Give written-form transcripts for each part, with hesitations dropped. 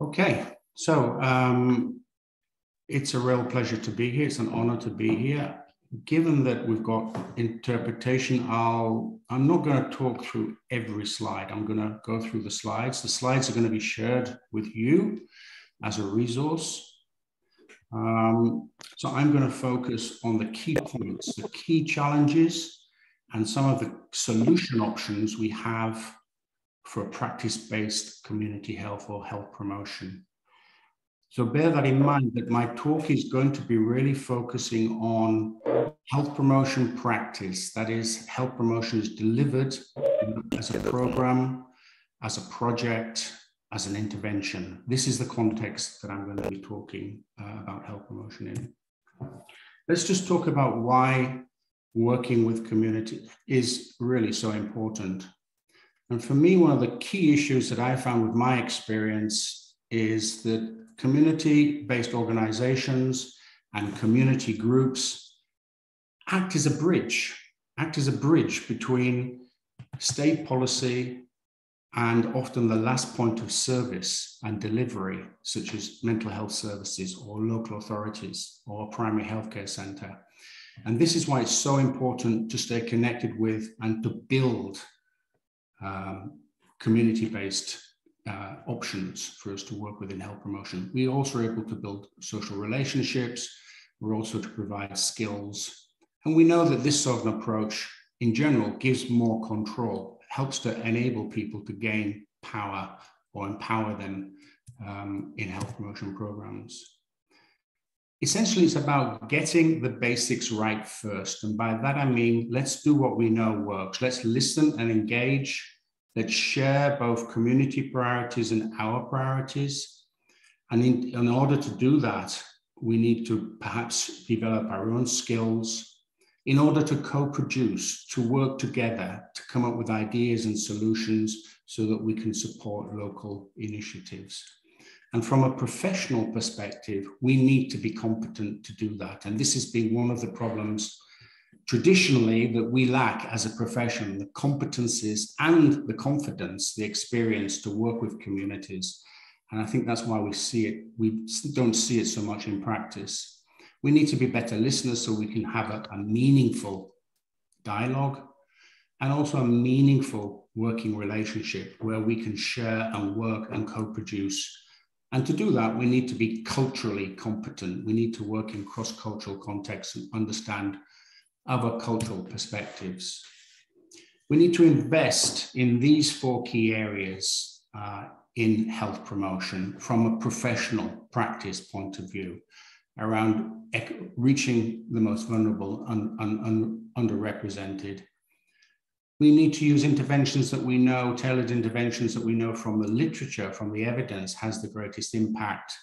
Okay, so it's a real pleasure to be here. It's an honor to be here. Given that we've got interpretation, I'm not going to talk through every slide. I'm going to go through the slides. The slides are going to be shared with you as a resource. So I'm going to focus on the key points, the key challenges, and some of the solution options we have for practice-based community health or health promotion. So bear that in mind that my talk is going to be really focusing on health promotion practice. That is, health promotion is delivered as a program, as a project, as an intervention. This is the context that I'm going to be talking about health promotion in. Let's just talk about why working with community is really so important. And for me, one of the key issues that I found with my experience is that community-based organizations and community groups act as a bridge between state policy and often the last point of service and delivery, such as mental health services or local authorities or a primary healthcare center. And this is why it's so important to stay connected with and to build community-based options for us to work with in health promotion. We also are able to build social relationships. We're also to provide skills. And we know that this sort of an approach in general gives more control, helps to enable people to gain power or empower them in health promotion programs. Essentially, it's about getting the basics right first. And by that, I mean, let's do what we know works. Let's listen and engage. Let's share both community priorities and our priorities. And in order to do that, we need to perhaps develop our own skills in order to co-produce, to work together, to come up with ideas and solutions so that we can support local initiatives. And from a professional perspective, we need to be competent to do that. And this has been one of the problems traditionally that we lack as a profession, the competencies and the confidence, the experience to work with communities. And I think that's why we don't see it so much in practice. We need to be better listeners so we can have a meaningful dialogue and also a meaningful working relationship where we can share and work and co-produce. And to do that, we need to be culturally competent. We need to work in cross-cultural contexts and understand other cultural perspectives. We need to invest in these 4 key areas in health promotion from a professional practice point of view around reaching the most vulnerable and underrepresented. We need to use interventions that we know, tailored interventions that we know from the literature, from the evidence, has the greatest impact,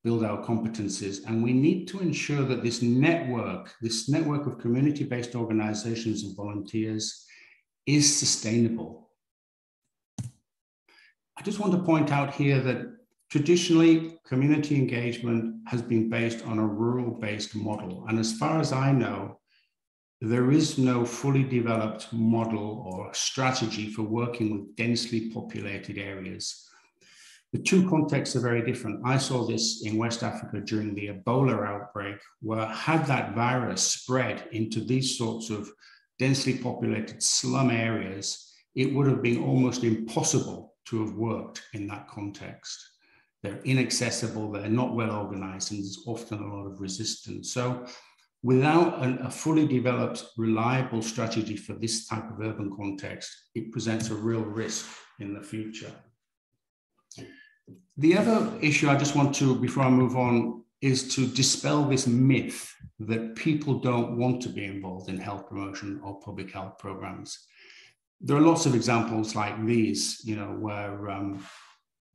build our competencies. And we need to ensure that this network of community-based organizations and volunteers is sustainable. I just want to point out here that traditionally, community engagement has been based on a rural-based model. And as far as I know, there is no fully developed model or strategy for working with densely populated areas. The two contexts are very different. I saw this in West Africa during the Ebola outbreak, where had that virus spread into these sorts of densely populated slum areas, it would have been almost impossible to have worked in that context. They're inaccessible, they're not well organized, and there's often a lot of resistance. So without a fully developed, reliable strategy for this type of urban context, it presents a real risk in the future. The other issue I just want to, before I move on, is to dispel this myth that people don't want to be involved in health promotion or public health programs. There are lots of examples like these, where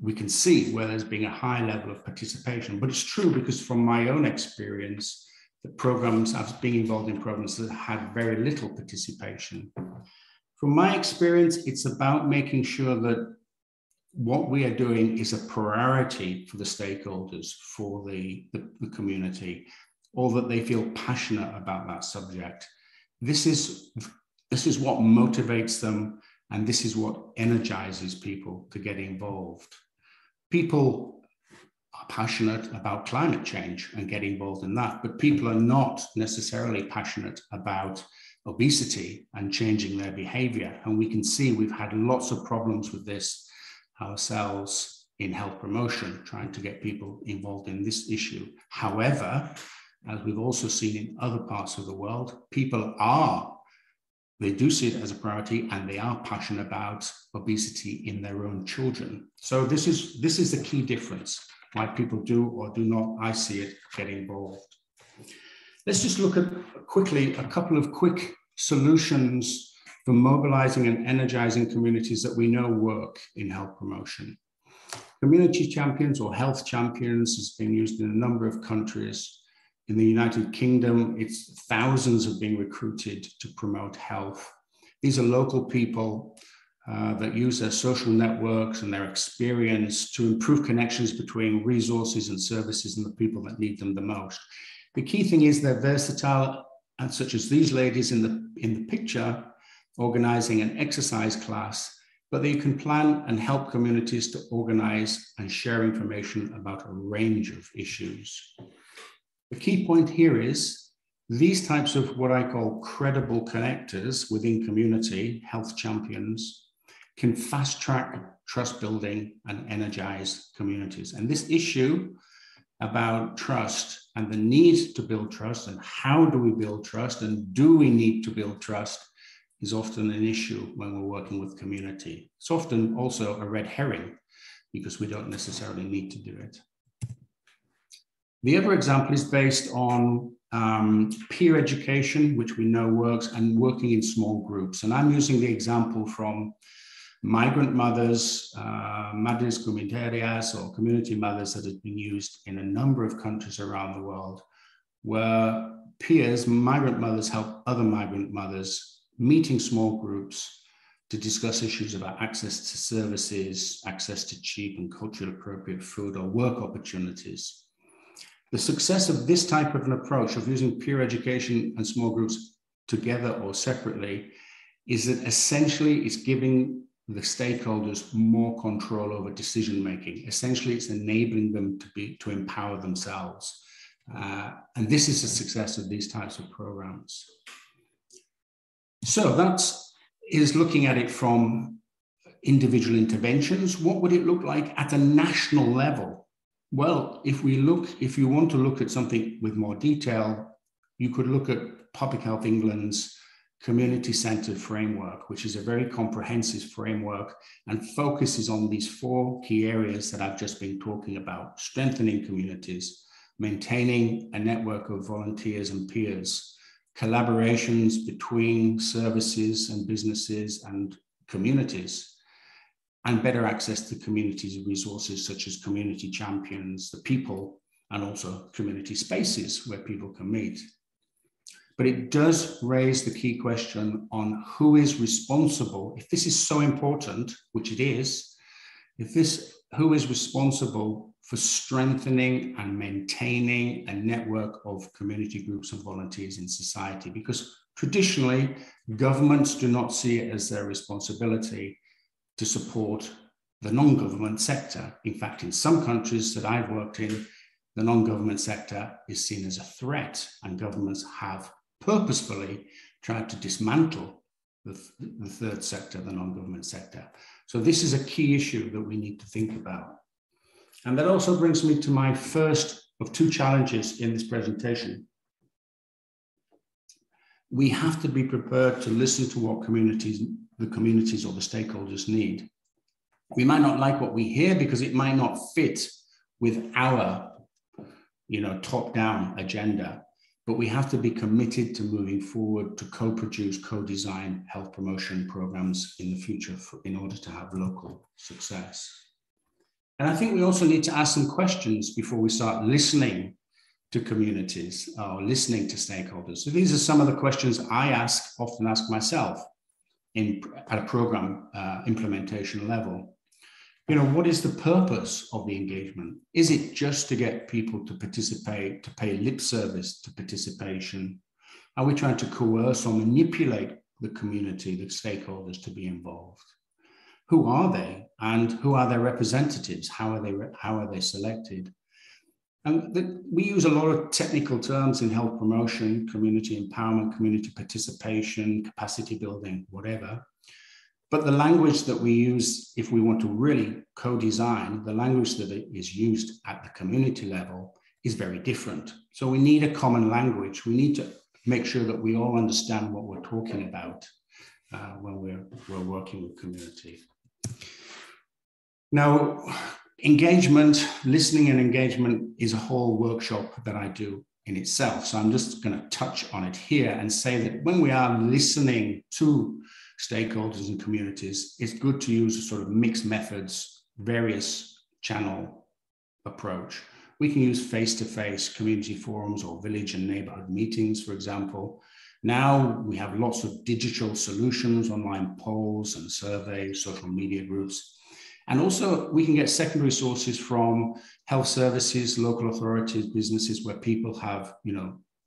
we can see where there's been a high level of participation, but it's true because from my own experience, the programs, I've been involved in programs that had very little participation. From my experience, it's about making sure that what we are doing is a priority for the stakeholders, for the community, or that they feel passionate about that subject. This is what motivates them, and this is what energizes people to get involved. People are passionate about climate change and get involved in that, but people are not necessarily passionate about obesity and changing their behavior. And we can see we've had lots of problems with this ourselves in health promotion, trying to get people involved in this issue. However, as we've also seen in other parts of the world, they do see it as a priority, and they are passionate about obesity in their own children. So this is the key difference, why people do or do not, I see it, get involved. Let's just look at quickly a couple of quick solutions for mobilizing and energizing communities that we know work in health promotion. Community champions or health champions has been used in a number of countries. In the United Kingdom, thousands have been recruited to promote health. These are local people that use their social networks and their experience to improve connections between resources and services and the people that need them the most. The key thing is they're versatile, and such as these ladies in the picture, organizing an exercise class, but they can plan and help communities to organize and share information about a range of issues. The key point here is these types of what I call credible connectors within community, health champions, can fast track trust building and energize communities. And this issue about trust and the need to build trust and how do we build trust and do we need to build trust is often an issue when we're working with community. It's often also a red herring because we don't necessarily need to do it. The other example is based on peer education, which we know works, and working in small groups. And I'm using the example from migrant mothers, madres comunitarias, or community mothers that has been used in a number of countries around the world, where peers, migrant mothers, help other migrant mothers, meeting small groups to discuss issues about access to services, access to cheap and culturally appropriate food, or work opportunities. The success of this type of an approach of using peer education and small groups together or separately is that essentially it's giving the stakeholders more control over decision-making. Essentially, it's enabling them to empower themselves. And this is the success of these types of programs. So that is looking at it from individual interventions. What would it look like at a national level? Well, if you want to look at something with more detail, you could look at Public Health England's community-centered framework, which is a very comprehensive framework and focuses on these 4 key areas that I've just been talking about: strengthening communities, maintaining a network of volunteers and peers, collaborations between services and businesses and communities, and better access to communities' resources such as community champions, the people, and also community spaces where people can meet. But it does raise the key question on who is responsible. If this is so important, which it is, who is responsible for strengthening and maintaining a network of community groups and volunteers in society? Because traditionally, governments do not see it as their responsibility to support the non-government sector. In fact, in some countries that I've worked in, the non-government sector is seen as a threat, and governments have purposefully tried to dismantle the third sector, the non-government sector. So this is a key issue that we need to think about. And that also brings me to my first of 2 challenges in this presentation. We have to be prepared to listen to what the communities or the stakeholders need. We might not like what we hear because it might not fit with our top-down agenda, but we have to be committed to moving forward to co-produce, co-design health promotion programs in the future in order to have local success. And I think we also need to ask some questions before we start listening to communities or listening to stakeholders. So these are some of the questions I often ask myself at a program implementation level. What is the purpose of the engagement? Is it just to get people to participate, to pay lip service to participation? Are we trying to coerce or manipulate the community, the stakeholders, to be involved? Who are they, and who are their representatives? How are they selected? And we use a lot of technical terms in health promotion, community empowerment, community participation, capacity building, whatever. But the language that we use, if we want to really co-design, the language that is used at the community level is very different. So we need a common language. We need to make sure that we all understand what we're talking about when we're working with community. Now, engagement, listening and engagement is a whole workshop that I do in itself. So I'm just going to touch on it here and say that when we are listening to stakeholders and communities, it's good to use a sort of mixed methods, various channel approach. We can use face-to-face community forums or village and neighborhood meetings, for example. Now we have lots of digital solutions, online polls and surveys, social media groups. And also we can get secondary sources from health services, local authorities, businesses where people have,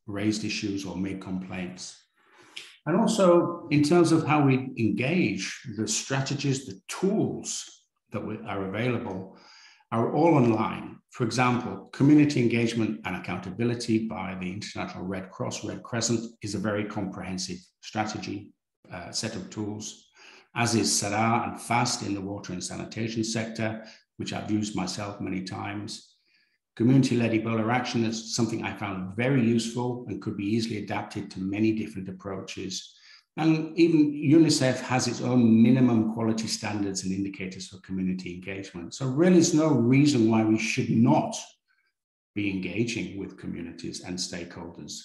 raised issues or made complaints. And also in terms of how we engage, the strategies, the tools that are available are all online. For example, community engagement and accountability by the International Red Cross, Red Crescent is a very comprehensive strategy set of tools, as is SARA and FAST in the water and sanitation sector, which I've used myself many times. Community-led Ebola action is something I found very useful and could be easily adapted to many different approaches. And even UNICEF has its own minimum quality standards and indicators for community engagement. So really there's no reason why we should not be engaging with communities and stakeholders.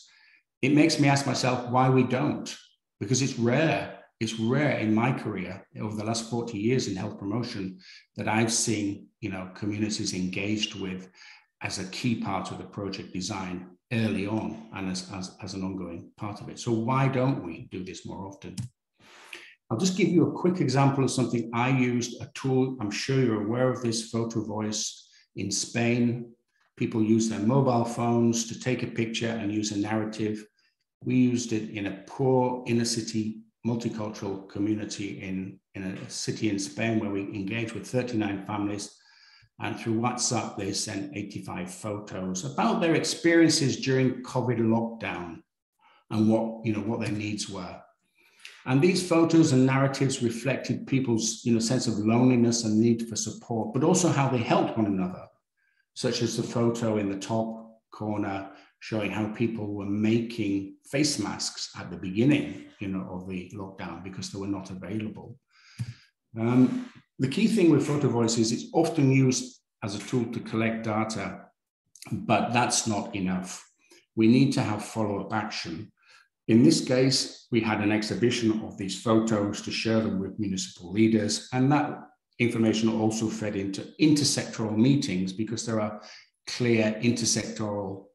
It makes me ask myself why we don't, because it's rare. It's rare in my career over the last 40 years in health promotion that I've seen, communities engaged with as a key part of the project design early on and as an ongoing part of it. So why don't we do this more often? I'll just give you a quick example of something I used, a tool, I'm sure you're aware of this, Photo Voice in Spain. People use their mobile phones to take a picture and use a narrative. We used it in a poor inner city multicultural community in a city in Spain where we engaged with 39 families. And through WhatsApp, they sent 85 photos about their experiences during COVID lockdown and what their needs were. And these photos and narratives reflected people's sense of loneliness and need for support, but also how they helped one another, such as the photo in the top corner showing how people were making face masks at the beginning of the lockdown because they were not available. The key thing with Photo Voice is it's often used as a tool to collect data, but that's not enough. We need to have follow-up action. In this case, we had an exhibition of these photos to share them with municipal leaders, and that information also fed into intersectoral meetings because there are clear intersectoral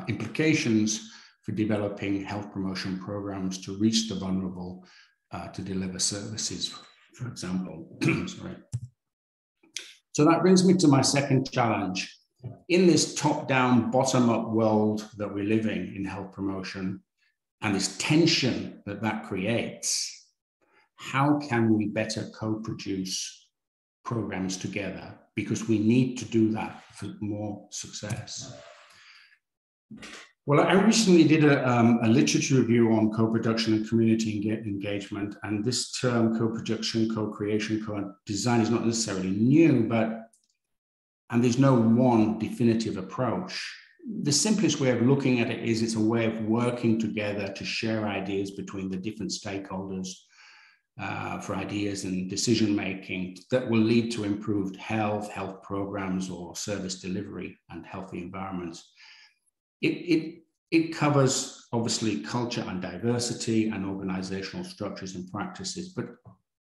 implications for developing health promotion programs to reach the vulnerable, to deliver services, for example. Sorry. So that brings me to my second challenge. In this top-down, bottom-up world that we're living in health promotion, and this tension that creates, how can we better co-produce programs together? Because we need to do that for more success. Well, I recently did a literature review on co-production and community engagement, and this term co-production, co-creation, co-design is not necessarily new, and there's no one definitive approach. The simplest way of looking at it is it's a way of working together to share ideas between the different stakeholders for ideas and decision-making that will lead to improved health programs or service delivery and healthy environments. It covers obviously culture and diversity and organizational structures and practices, but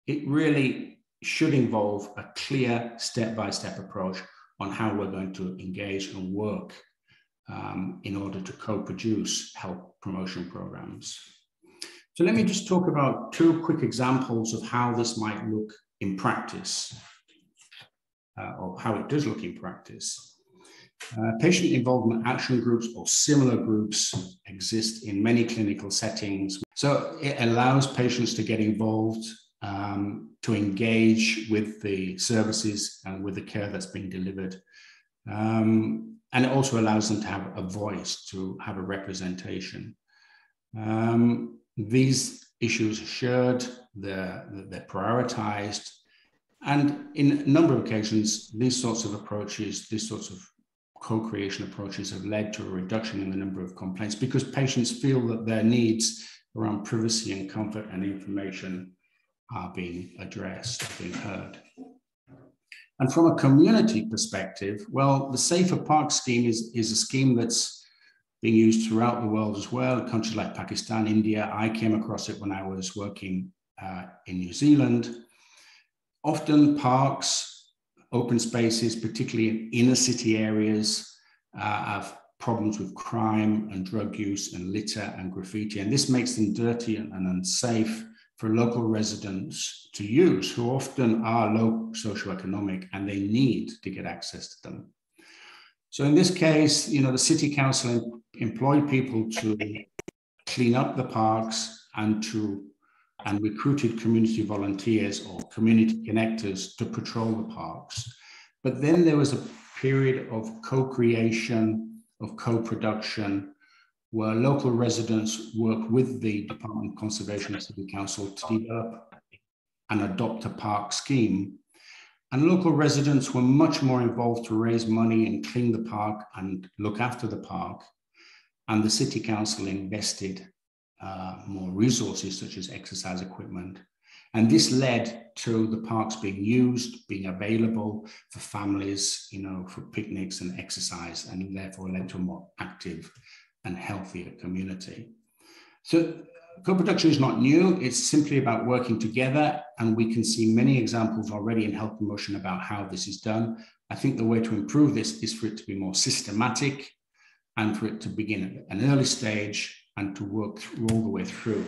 it really should involve a clear step-by-step approach on how we're going to engage and work in order to co-produce health promotion programs. So let me just talk about two quick examples of how this might look in practice, or how it does look in practice. Patient involvement action groups or similar groups exist in many clinical settings. So it allows patients to get involved, to engage with the services and with the care that's being delivered. and it also allows them to have a voice, to have a representation. These issues are shared, they're prioritized, and in a number of occasions, these sorts of approaches, these sorts of co-creation approaches have led to a reduction in the number of complaints because patients feel that their needs around privacy and comfort and information are being addressed, being heard. And from a community perspective, well, the Safer Park scheme is a scheme that's being used throughout the world as well. Countries like Pakistan, India, I came across it when I was working in New Zealand. Often parks, open spaces, particularly in inner city areas, have problems with crime and drug use and litter and graffiti. And this makes them dirty and unsafe for local residents to use, who often are low socioeconomic and they need to get access to them. So in this case, the city council employed people to clean up the parks and recruited community volunteers or community connectors to patrol the parks. But then there was a period of co-creation, of co-production, where local residents work with the Department of Conservation and City Council to develop and adopt a park scheme. And local residents were much more involved to raise money and clean the park and look after the park. And the City Council invested more resources such as exercise equipment. And this led to the parks being used, being available for families, for picnics and exercise, and therefore led to a more active and healthier community. So co-production is not new, it's simply about working together, and we can see many examples already in health promotion about how this is done. I think the way to improve this is for it to be more systematic and for it to begin at an early stage and to work all the way through.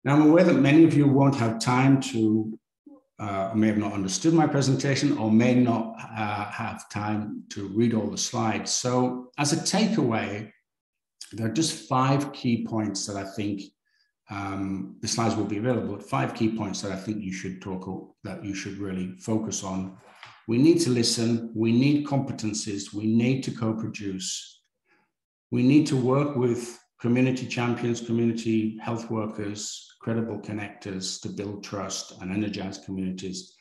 Now, I'm aware that many of you won't have time to, may have not understood my presentation or may not have time to read all the slides. So as a takeaway, there are just 5 key points that I think, the slides will be available, 5 key points that I think you should that you should really focus on. We need to listen, we need competencies, we need to co-produce, we need to work with community champions, community health workers, credible connectors to build trust and energize communities.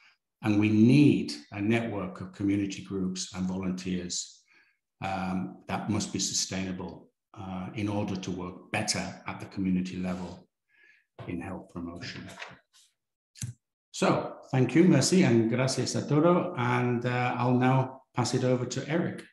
And we need a network of community groups and volunteers that must be sustainable in order to work better at the community level in health promotion. So thank you, merci, and gracias a todo. And I'll now pass it over to Eric.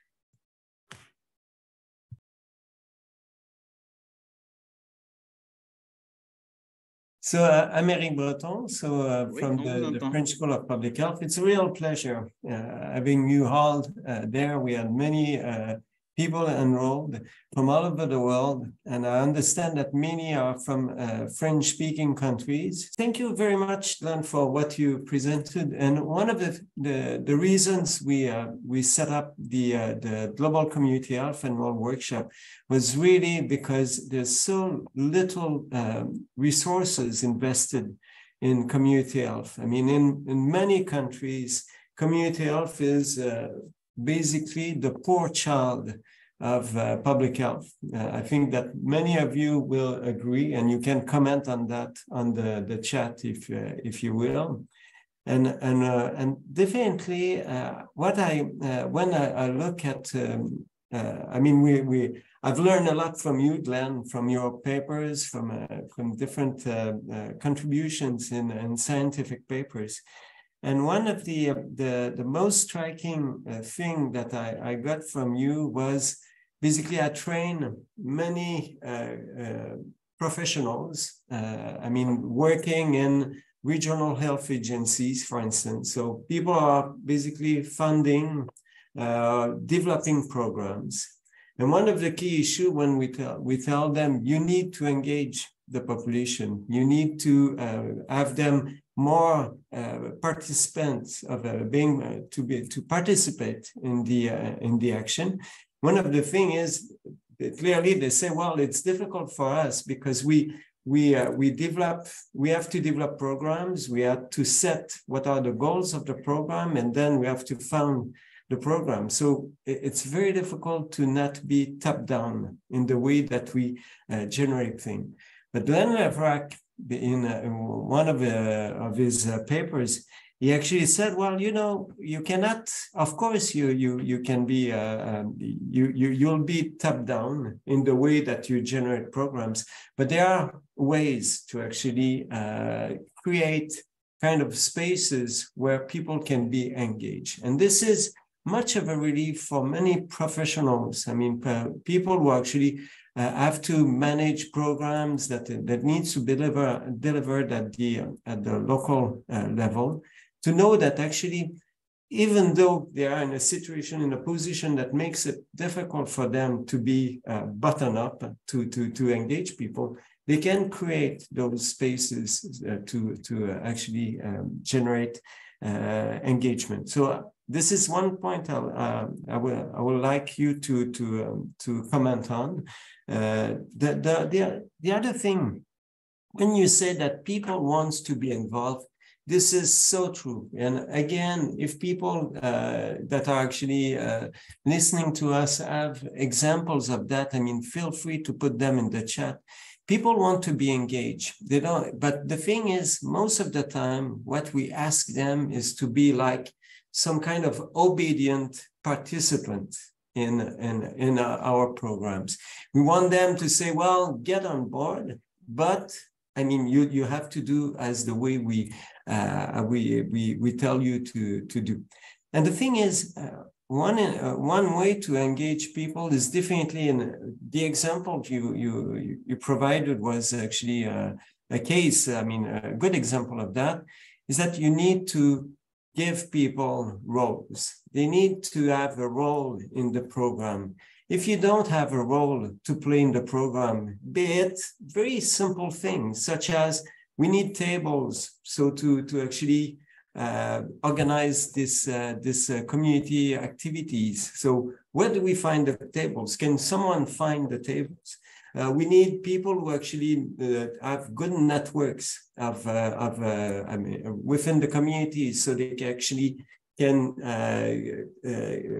So I'm Eric Breton, from the French School of Public Health. It's a real pleasure having you all there. We had many people enrolled from all over the world, and I understand that many are from French-speaking countries. Thank you very much, Glenn, for what you presented. And one of the reasons we set up the Global Community Health Annual Workshop was really because there's so little resources invested in community health. I mean, in many countries, community health is basically the poor child of public health. I think that many of you will agree, and you can comment on that on the chat if you will. And definitely, when I look at, I mean, I've learned a lot from you, Glenn, from your papers, from different contributions in scientific papers. And one of the most striking thing that I got from you was basically I train many professionals, I mean, working in regional health agencies, for instance. So people are basically funding, developing programs. And one of the key issues when we tell them, you need to engage the population, you need to have them more participants of to participate in the action. One of the things is that clearly they say, well, it's difficult for us because we have to develop programs, we have to set what are the goals of the program, and then we have to fund the program. So it's very difficult to not be top down in the way that we generate things. But then Laverack, in one of his papers, he actually said, well, you know, you cannot, of course, you can be, you'll be top down in the way that you generate programs, but there are ways to actually create kind of spaces where people can be engaged. And this is much of a relief for many professionals. I mean, people who actually have to manage programs that needs to be delivered at the local level, to know that actually, even though they are in a situation, in a position that makes it difficult for them to be button up, to engage people, they can create those spaces to actually generate engagement. So this is one point I would like you to comment on. The other thing, when you say that people want to be involved, this is so true. And again, if people that are actually listening to us have examples of that, I mean, feel free to put them in the chat. People want to be engaged. They don't, but the thing is, most of the time, what we ask them is to be like some kind of obedient participant in our programs. We want them to say, well, get on board, but I mean, you have to do as the way we tell you to do. And the thing is, one way to engage people is definitely in the example you provided was actually a case. I mean, a good example of that is that you need to give people roles. They need to have a role in the program. If you don't have a role to play in the program, be it very simple things, such as we need tables, so to actually organize this community activities. So where do we find the tables? Can someone find the tables? We need people who actually have good networks of I mean, within the community, so they can actually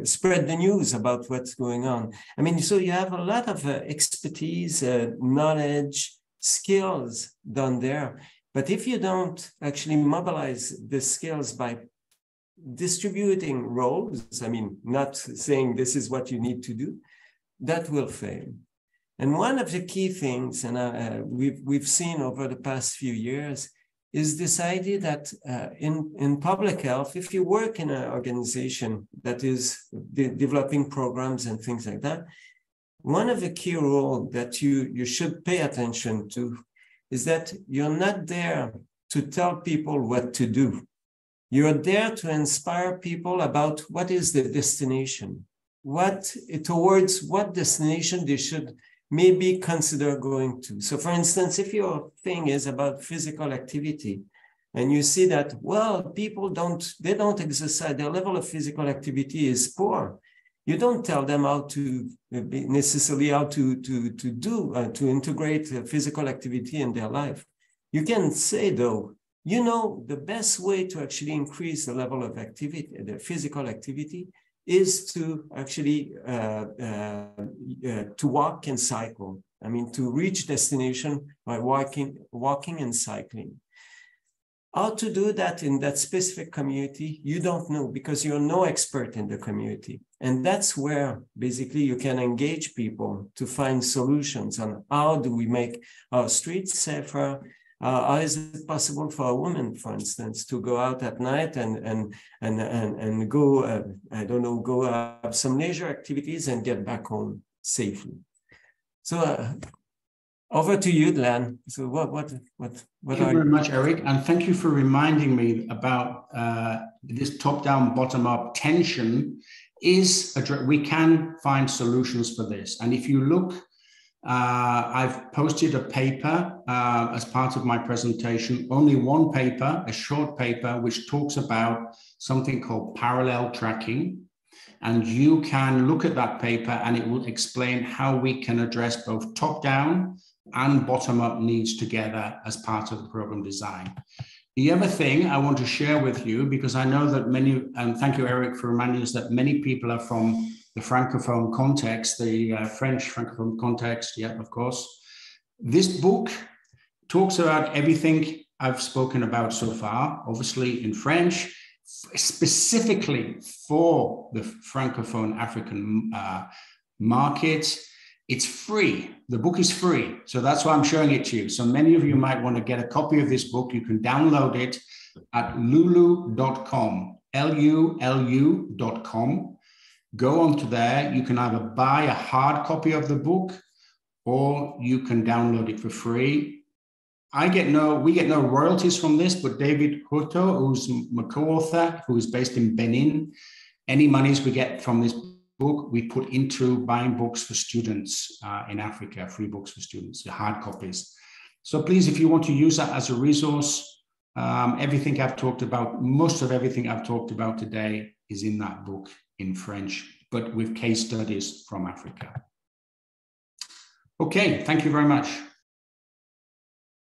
spread the news about what's going on. I mean, so you have a lot of expertise, knowledge, skills done there. But if you don't actually mobilize the skills by distributing roles, I mean, not saying this is what you need to do, that will fail. And one of the key things, and we've seen over the past few years, is this idea that in public health, if you work in an organization that is developing programs and things like that, one of the key roles that you should pay attention to is that you're not there to tell people what to do. You're there to inspire people about what is the destination, towards what destination they should maybe consider going to. So for instance, if your thing is about physical activity and you see that, well, people don't exercise, their level of physical activity is poor, you don't tell them how to integrate physical activity in their life. You can say though, you know, the best way to actually increase the level of activity, the physical activity, is to actually to walk and cycle. I mean, to reach destination by walking and cycling. How to do that in that specific community, you don't know, because you're no expert in the community. And that's where basically you can engage people to find solutions on how do we make our streets safer. How is it possible for a woman, for instance, to go out at night and go, I don't know, go have some leisure activities and get back home safely? So over to you, Glenn. So what Thank you very much, Eric, and thank you for reminding me about this top-down, bottom-up tension. We can find solutions for this, and if you look. I've posted a paper as part of my presentation, only one paper, a short paper, which talks about something called parallel tracking. And you can look at that paper and it will explain how we can address both top-down and bottom-up needs together as part of the program design. The other thing I want to share with you, because I know that many, and thank you, Eric, for reminding us that many people are from the Francophone context, the French Francophone context, yeah, of course. This book talks about everything I've spoken about so far, obviously in French, specifically for the Francophone African market. It's free. The book is free. So that's why I'm showing it to you. So many of you might want to get a copy of this book. You can download it at lulu.com, LULU.com. Go onto there. You can either buy a hard copy of the book or you can download it for free. We get no royalties from this, but David Hurto, who's my co-author, who is based in Benin, any monies we get from this book, we put into buying books for students in Africa, free books for students, hard copies. So please, if you want to use that as a resource, everything I've talked about, most of everything I've talked about today is in that book in French, but with case studies from Africa. Okay, thank you very much.